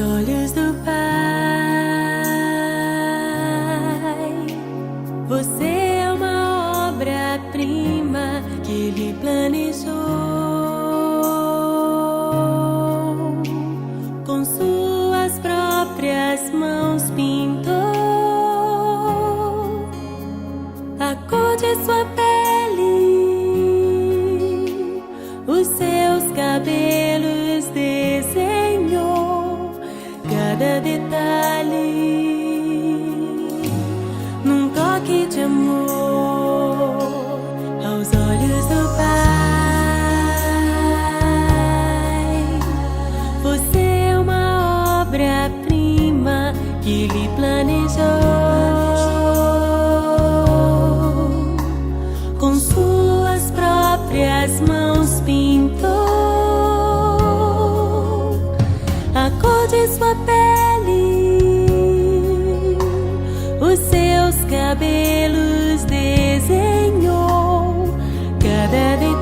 olhos do Pai. Você é uma obra-prima que Ele planejou. Com suas próprias mãos pintou a cor de sua pele, os seus cabelos desenhou, cada detalhe num toque de amor aos olhos do Pai. Você é uma obra-prima que Ele planejou. Com suas próprias mãos pintou a cor de sua pele, os seus cabelos desenhou, cada detalhe